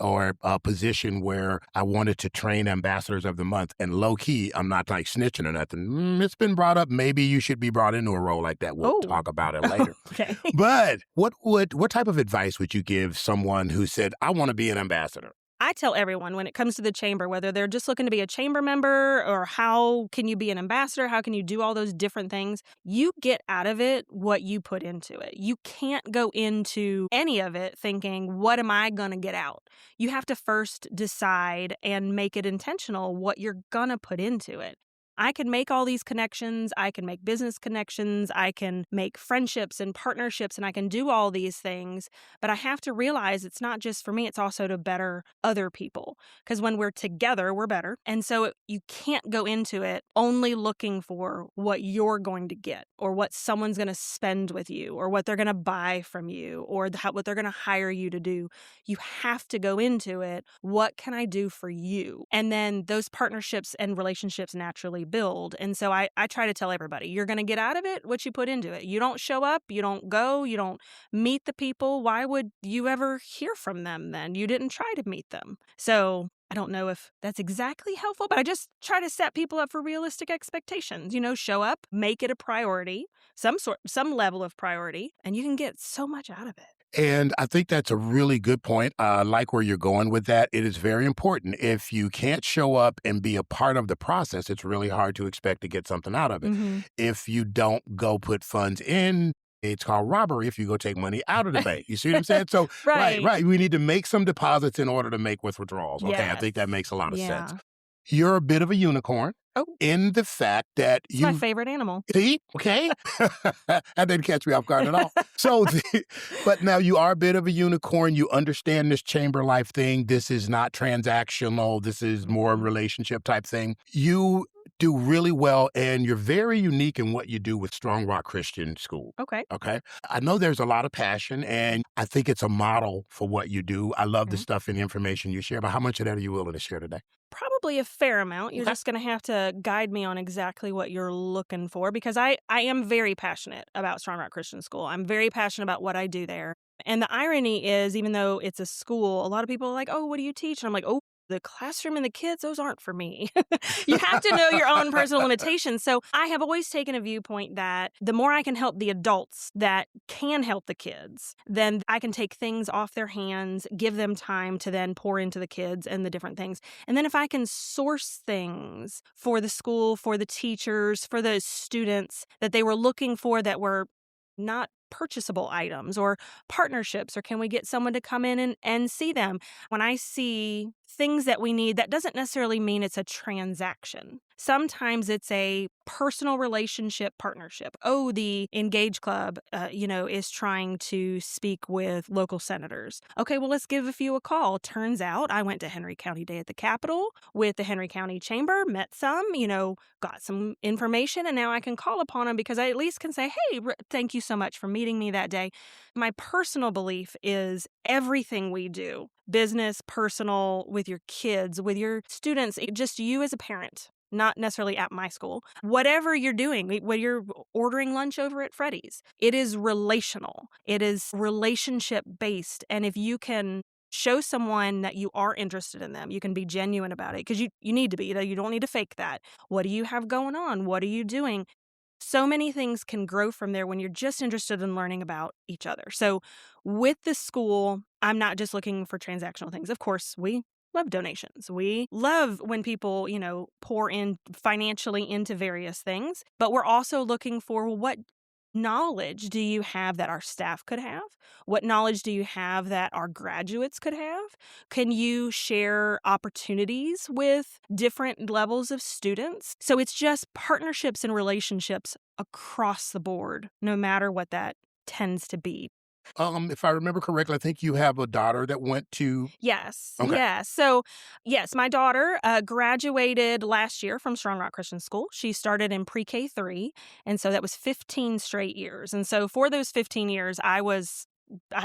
or a position where I wanted to train ambassadors of the month, and low key, I'm not like snitching or nothing. It's been brought up. Maybe you should be brought into a role like that. We'll talk about it later. Okay. But what type of advice would you give someone who said, I want to be an ambassador? I tell everyone when it comes to the chamber, whether they're just looking to be a chamber member or how can you be an ambassador, how can you do all those different things, you get out of it what you put into it. You can't go into any of it thinking, what am I going to get out? You have to first decide and make it intentional what you're going to put into it. I can make all these connections. I can make business connections. I can make friendships and partnerships, and I can do all these things. But I have to realize it's not just for me. It's also to better other people. Because when we're together, we're better. And so you can't go into it only looking for what you're going to get or what someone's going to spend with you or what they're going to buy from you or what they're going to hire you to do. You have to go into it. What can I do for you? And then those partnerships and relationships naturally build. And so I try to tell everybody, you're going to get out of it what you put into it. You don't show up, you don't go, you don't meet the people. Why would you ever hear from them then? You didn't try to meet them. So I don't know if that's exactly helpful, but I just try to set people up for realistic expectations. Show up, make it a priority, some level of priority, and you can get so much out of it. And I think that's a really good point. I like where you're going with that. It is very important. If you can't show up and be a part of the process, it's really hard to expect to get something out of it. If you don't go put funds in, it's called robbery if you go take money out of the bank. You see what I'm saying? So, right. We need to make some deposits in order to make withdrawals. Okay, I think that makes a lot of sense. You're a bit of a unicorn in the fact that It's my favorite animal. See? Okay. That didn't catch me off guard at all. But now you are a bit of a unicorn. You understand this chamber life thing. This is not transactional. This is more a relationship type thing. You do really well, and you're very unique in what you do with Strong Rock Christian School. Okay. I know there's a lot of passion, and I think it's a model for what you do. I love the stuff and information you share, but how much of that are you willing to share today? Probably a fair amount. You're just going to have to guide me on exactly what you're looking for, because I am very passionate about Strong Rock Christian School. I'm very passionate about what I do there. And the irony is, even though it's a school, a lot of people are like, oh, what do you teach? And I'm like, oh, the classroom and the kids, those aren't for me. You have to know your own personal limitations. So I have always taken a viewpoint that the more I can help the adults that can help the kids, then I can take things off their hands, give them time to then pour into the kids and the different things. And then if I can source things for the school, for the teachers, for the students that they were looking for that were not purchasable items or partnerships, or can we get someone to come in and see them? When I see things that we need, that doesn't necessarily mean it's a transaction. Sometimes it's a personal relationship partnership. Oh, the Engage Club, is trying to speak with local senators. Okay, well, let's give a few a call. Turns out I went to Henry County Day at the Capitol with the Henry County Chamber, met some, got some information, and now I can call upon them because I at least can say, hey, thank you so much for meeting me that day. My personal belief is everything we do, business, personal, with your kids, with your students, just you as a parent, not necessarily at my school, whatever you're doing, when you're ordering lunch over at Freddy's, it is relational. It is relationship based. And if you can show someone that you are interested in them, you can be genuine about it, because you need to be. You don't need to fake that. What do you have going on? What are you doing? So many things can grow from there when you're just interested in learning about each other. So with the school, I'm not just looking for transactional things. Of course, we love donations. We love when people, pour in financially into various things, but we're also looking for what knowledge do you have that our staff could have? What knowledge do you have that our graduates could have? Can you share opportunities with different levels of students? So it's just partnerships and relationships across the board, no matter what that tends to be. If I remember correctly, I think you have a daughter that went to... Yes. Okay. Yeah. So, yes, my daughter graduated last year from Strong Rock Christian School. She started in pre-K 3, and so that was 15 straight years. And so for those 15 years, I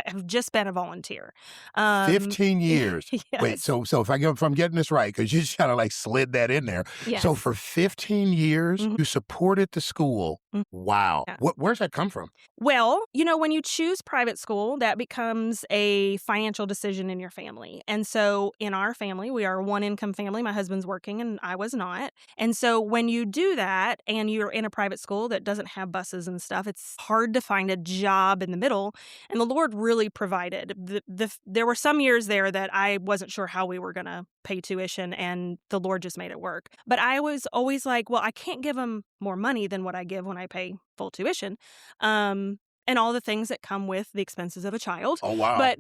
have just been a volunteer. 15 years. Yes. Wait, so if I'm getting this right, because you just kind of slid that in there. Yes. So for 15 years, you supported the school. Wow. Yeah. Where's that come from? Well, when you choose private school, that becomes a financial decision in your family. And so in our family, we are a one-income family. My husband's working and I was not. And so when you do that and you're in a private school that doesn't have buses and stuff, it's hard to find a job in the middle. And the Lord really provided. There were some years there that I wasn't sure how we were going to pay tuition, and the Lord just made it work. But I was always like, well, I can't give them more money than what I give when I pay full tuition. And all the things that come with the expenses of a child. Oh, wow. But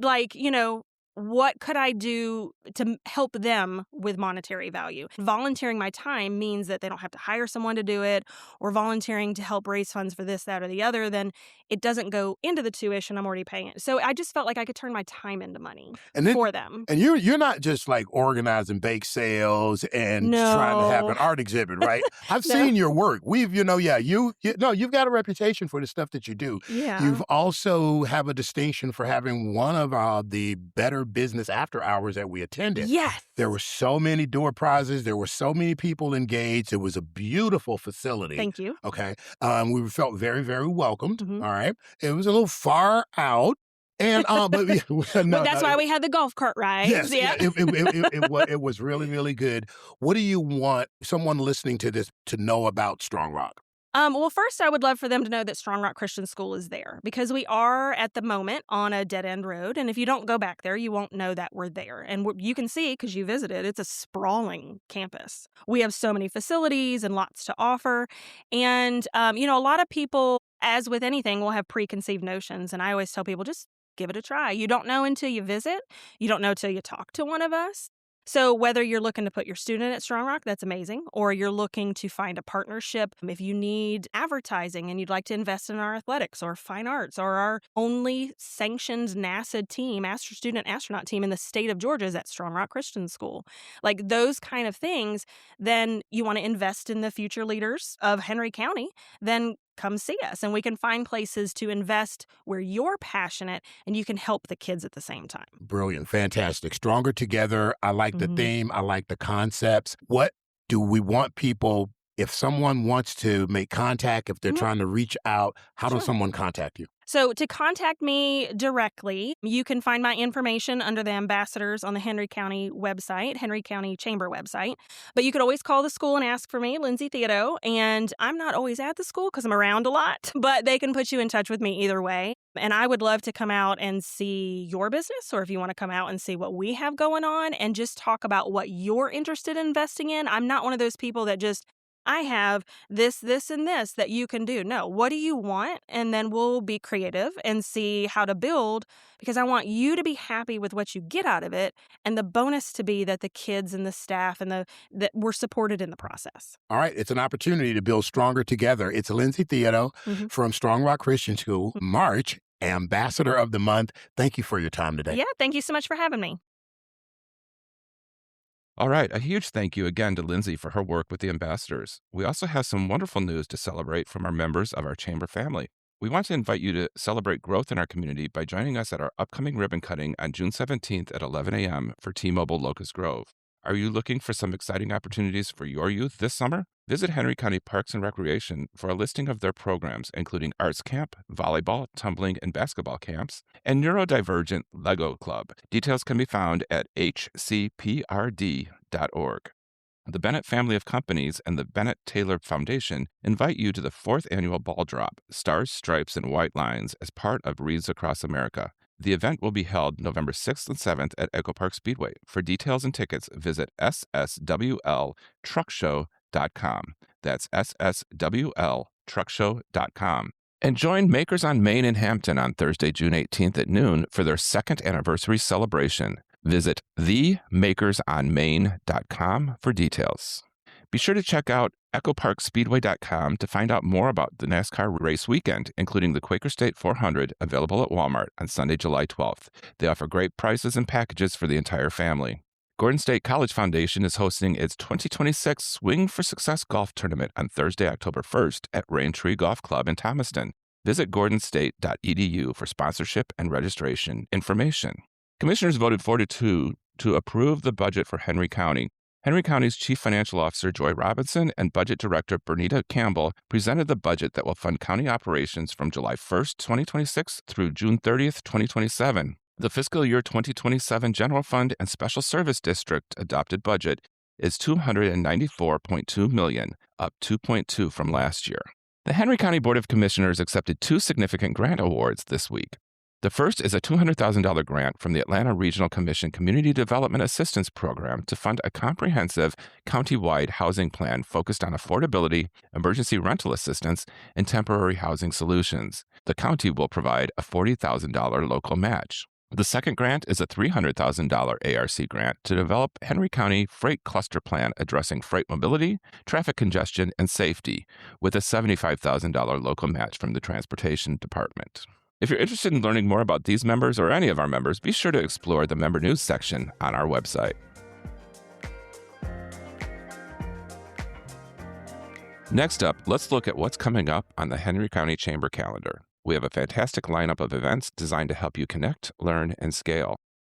what could I do to help them with monetary value? Volunteering my time means that they don't have to hire someone to do it, or volunteering to help raise funds for this, that, or the other. Then it doesn't go into the tuition. I'm already paying it. So I just felt like I could turn my time into money for them. And you're not just organizing bake sales and trying to have an art exhibit, right? I've seen your work. You've got a reputation for the stuff that you do. Yeah. You've also have a distinction for having one of the better business after hours that we attended. Yes. There were so many door prizes. There were so many people engaged. It was a beautiful facility. Thank you. Okay. We felt very, very welcomed. Mm-hmm. All right. It was a little far out. And but that's why we had the golf cart ride. Yes, yeah. It was really, really good. What do you want someone listening to this to know about Strong Rock? Well, first, I would love for them to know that Strong Rock Christian School is there because we are at the moment on a dead end road. And if you don't go back there, you won't know that we're there. And you can see because you visited, it's a sprawling campus. We have so many facilities and lots to offer. And, a lot of people, as with anything, will have preconceived notions. And I always tell people just give it a try. You don't know until you visit, you don't know till you talk to one of us. So whether you're looking to put your student at Strong Rock, that's amazing, or you're looking to find a partnership, if you need advertising and you'd like to invest in our athletics or fine arts or our only sanctioned NASA team, student astronaut team in the state of Georgia is at Strong Rock Christian School, like those kind of things, then you want to invest in the future leaders of Henry County, then come see us and we can find places to invest where you're passionate and you can help the kids at the same time. Brilliant. Fantastic. Stronger together. I like the theme. I like the concepts. What do we want people, if someone wants to make contact, if they're trying to reach out, how does someone contact you? So to contact me directly, you can find my information under the ambassadors on the Henry County website, Henry County Chamber website. But you could always call the school and ask for me, Lindsay Theodo. And I'm not always at the school because I'm around a lot, but they can put you in touch with me either way. And I would love to come out and see your business, or if you want to come out and see what we have going on and just talk about what you're interested in investing in. I'm not one of those people that just, I have this, and this that you can do. No, what do you want? And then we'll be creative and see how to build, because I want you to be happy with what you get out of it. And the bonus to be that the kids and the staff and that we're supported in the process. All right. It's an opportunity to build stronger together. It's Lindsay Theodo from Strong Rock Christian School, March Ambassador of the Month. Thank you for your time today. Yeah. Thank you so much for having me. All right, a huge thank you again to Lindsay for her work with the ambassadors. We also have some wonderful news to celebrate from our members of our Chamber family. We want to invite you to celebrate growth in our community by joining us at our upcoming ribbon cutting on June 17th at 11 a.m. for T-Mobile Locust Grove. Are you looking for some exciting opportunities for your youth this summer? Visit Henry County Parks and Recreation for a listing of their programs, including Arts Camp, Volleyball, Tumbling, and Basketball Camps, and Neurodivergent Lego Club. Details can be found at hcprd.org. The Bennett family of companies and the Bennett Taylor Foundation invite you to the 4th annual Ball Drop, Stars, Stripes, and White Lines as part of Wreaths Across America. The event will be held November 6th and 7th at Echo Park Speedway. For details and tickets, visit sswltruckshow.com. That's sswltruckshow.com. And join Makers on Main in Hampton on Thursday, June 18th at noon for their 2nd anniversary celebration. Visit themakersonmain.com for details. Be sure to check out echoparkspeedway.com to find out more about the NASCAR race weekend, including the Quaker State 400 available at Walmart on Sunday, July 12th. They offer great prices and packages for the entire family. Gordon State College Foundation is hosting its 2026 Swing for Success Golf Tournament on Thursday, October 1st at Raintree Golf Club in Thomaston. Visit gordonstate.edu for sponsorship and registration information. Commissioners voted 4-2 to approve the budget for Henry County. Henry County's Chief Financial Officer, Joy Robinson, and Budget Director, Bernita Campbell, presented the budget that will fund county operations from July 1st, 2026 through June 30th, 2027. The fiscal year 2027 General Fund and Special Service District adopted budget is $294.2 million, up 2.2 from last year. The Henry County Board of Commissioners accepted 2 significant grant awards this week. The first is a $200,000 grant from the Atlanta Regional Commission Community Development Assistance Program to fund a comprehensive county-wide housing plan focused on affordability, emergency rental assistance, and temporary housing solutions. The county will provide a $40,000 local match. The second grant is a $300,000 ARC grant to develop Henry County Freight Cluster Plan addressing freight mobility, traffic congestion, and safety, with a $75,000 local match from the Transportation Department. If you're interested in learning more about these members or any of our members, be sure to explore the member news section on our website. Next up, let's look at what's coming up on the Henry County Chamber calendar. We have a fantastic lineup of events designed to help you connect, learn, and scale.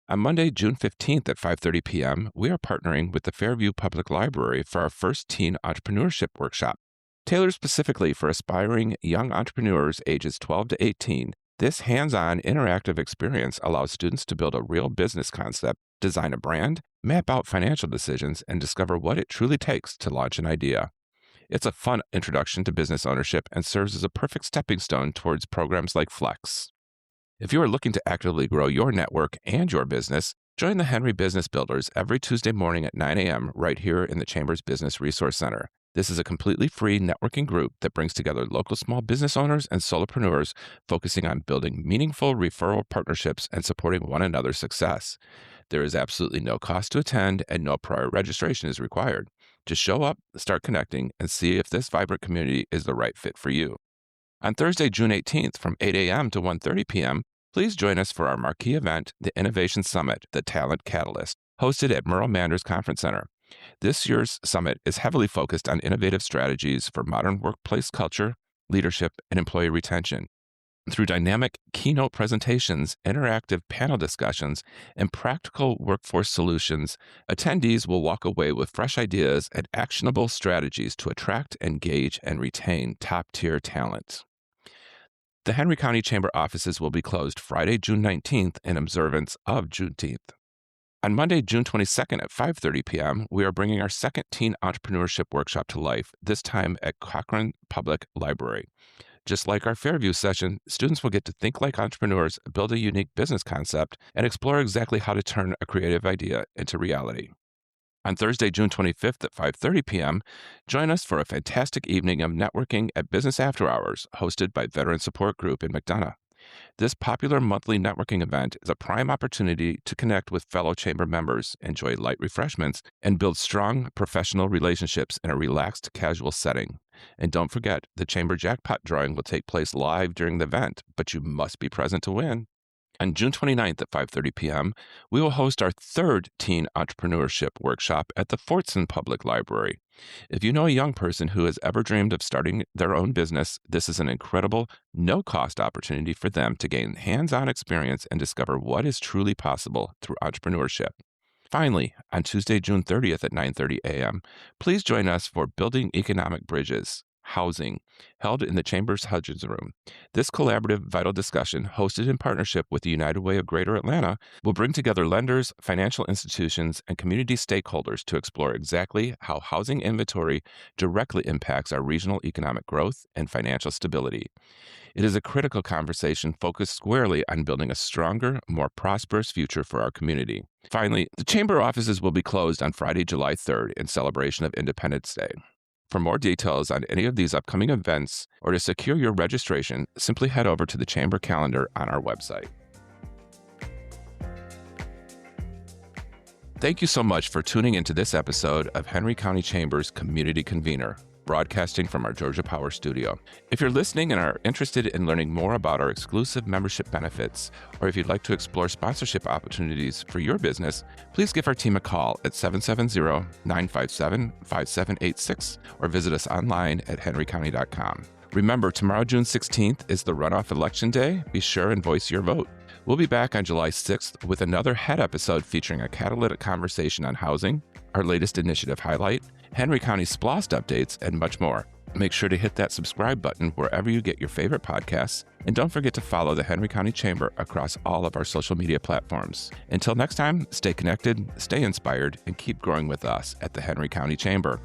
On Monday, June 15th at 5:30 p.m., we are partnering with the Fairview Public Library for our first teen entrepreneurship workshop. Tailored specifically for aspiring young entrepreneurs ages 12 to 18, this hands-on interactive experience allows students to build a real business concept, design a brand, map out financial decisions, and discover what it truly takes to launch an idea. It's a fun introduction to business ownership and serves as a perfect stepping stone towards programs like Flex. If you are looking to actively grow your network and your business, join the Henry Business Builders every Tuesday morning at 9 a.m. right here in the Chamber's Business Resource Center. This is a completely free networking group that brings together local small business owners and solopreneurs focusing on building meaningful referral partnerships and supporting one another's success. There is absolutely no cost to attend and no prior registration is required. Just show up, start connecting, and see if this vibrant community is the right fit for you. On Thursday, June 18th from 8 a.m. to 1:30 p.m., please join us for our marquee event, the Innovation Summit, the Talent Catalyst, hosted at Merle Manders Conference Center. This year's summit is heavily focused on innovative strategies for modern workplace culture, leadership, and employee retention. Through dynamic keynote presentations, interactive panel discussions, and practical workforce solutions, attendees will walk away with fresh ideas and actionable strategies to attract, engage, and retain top-tier talent. The Henry County Chamber offices will be closed Friday, June 19th in observance of Juneteenth. On Monday, June 22nd at 5:30 p.m., we are bringing our second Teen Entrepreneurship Workshop to life, this time at Cochrane Public Library. Just like our Fairview session, students will get to think like entrepreneurs, build a unique business concept, and explore exactly how to turn a creative idea into reality. On Thursday, June 25th at 5:30 p.m., join us for a fantastic evening of networking at Business After Hours, hosted by Veteran Support Group in McDonough. This popular monthly networking event is a prime opportunity to connect with fellow chamber members, enjoy light refreshments, and build strong professional relationships in a relaxed, casual setting. And don't forget, the chamber jackpot drawing will take place live during the event, but you must be present to win. On June 29th at 5:30 p.m., we will host our third Teen Entrepreneurship Workshop at the Fortson Public Library. If you know a young person who has ever dreamed of starting their own business, this is an incredible, no-cost opportunity for them to gain hands-on experience and discover what is truly possible through entrepreneurship. Finally, on Tuesday, June 30th at 9:30 a.m., please join us for Building Economic Bridges, Housing, held in the Chamber's Hudgens Room. This collaborative, vital discussion, hosted in partnership with the United Way of Greater Atlanta, will bring together lenders, financial institutions, and community stakeholders to explore exactly how housing inventory directly impacts our regional economic growth and financial stability. It is a critical conversation focused squarely on building a stronger, more prosperous future for our community. Finally, the Chamber offices will be closed on Friday, July 3rd in celebration of Independence Day. For more details on any of these upcoming events or to secure your registration, simply head over to the Chamber calendar on our website. Thank you so much for tuning into this episode of Henry County Chamber's Community Convener, broadcasting from our Georgia Power studio. If you're listening and are interested in learning more about our exclusive membership benefits, or if you'd like to explore sponsorship opportunities for your business, please give our team a call at 770-957-5786 or visit us online at henrycounty.com. Remember, tomorrow, June 16th, is the runoff election day. Be sure and voice your vote. We'll be back on July 6th with another HEAD episode featuring a catalytic conversation on housing, our latest initiative highlight, Henry County SPLOST updates, and much more. Make sure to hit that subscribe button wherever you get your favorite podcasts, and don't forget to follow the Henry County Chamber across all of our social media platforms. Until next time, stay connected, stay inspired, and keep growing with us at the Henry County Chamber.